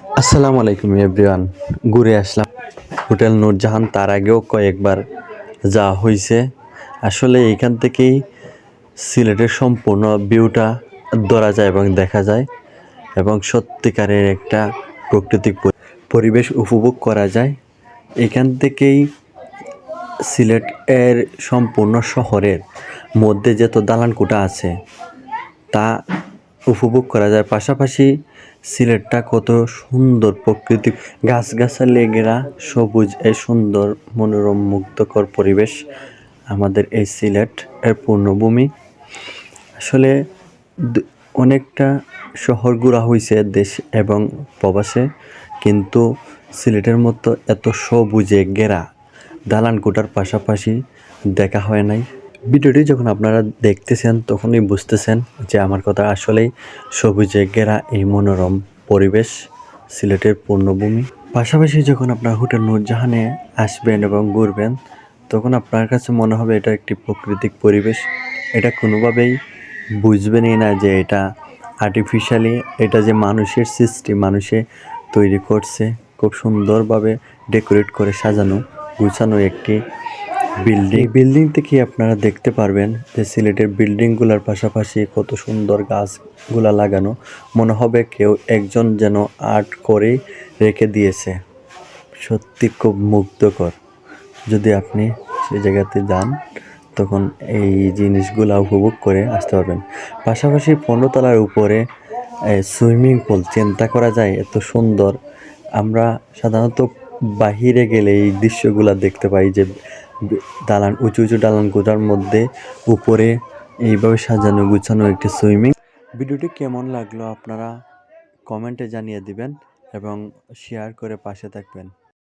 আসসালামু আলাইকুম এভরিওয়ান। ঘুরে আসলাম হোটেল নূরজাহান। তার আগেও কয়েকবার যাওয়া হয়েছে। আসলে এখান থেকেই সিলেটের সম্পূর্ণ ভিউটা ধরা যায় এবং দেখা যায়, এবং সত্যিকারের একটা প্রাকৃতিক পরিবেশ উপভোগ করা যায়। এখান থেকেই সিলেট এর সম্পূর্ণ শহরের মধ্যে যত দালানকোঠা আছে তা উপভোগ করা যায়। পাশাপাশি সিলেটটা কত সুন্দর প্রাকৃতিক গাছগাছালি ঘেরা সবুজ এই সুন্দর মনোরম মুগ্ধকর পরিবেশ আমাদের এই সিলেট এর পূর্ণভূমি। আসলে অনেকটা শহর ঘোরা হয়েছে দেশ এবং প্রবাসে, কিন্তু সিলেটের মতো এত সবুজে ঘেরা দালানকোঠার পাশাপাশি দেখা হয় নাই। ভিডিওটি যখন আপনারা দেখতেছেন তখনই বুঝতেছেন যে আমার কথা আসলেই সবুজে ঘেরা এই মনোরম পরিবেশ সিলেটের পূর্ণভূমি। পাশাপাশি যখন আপনার হোটেল নূরজাহানে আসবেন এবং ঘুরবেন তখন আপনার কাছে মনে হবে এটা একটি প্রাকৃতিক পরিবেশ। এটা কোনোভাবেই বুঝবেনই না যে এটা আর্টিফিশিয়ালি, এটা যে মানুষের সৃষ্টি, মানুষে তৈরি করছে। খুব সুন্দরভাবে ডেকোরেট করে সাজানো গুছানো একটি বিল্ডিং থেকে আপনারা দেখতে পারবেন যে সিলেটের বিল্ডিংগুলোর পাশাপাশি কত সুন্দর গাছগুলা লাগানো। মনে হবে কেউ একজন যেন আর্ট করে রেখে দিয়েছে। সত্যি খুব মুগ্ধকর। যদি আপনি সেই জায়গাতে যান তখন এই জিনিসগুলো উপভোগ করে আসতে পারবেন। পাশাপাশি 15 তলার উপরে সুইমিং পুল, চিন্তা করা যায় এত সুন্দর। আমরা সাধারণত বাহিরে গেলে এই দৃশ্যগুলো দেখতে পাই যে দালান, উঁচু উঁচু দালানকোঠার মধ্যে উপরে এইভাবে সাজানো গুছানো একটি সুইমিং। ভিডিওটি কেমন লাগলো আপনারা কমেন্টে জানিয়ে দিবেন এবং শেয়ার করে পাশে থাকবেন।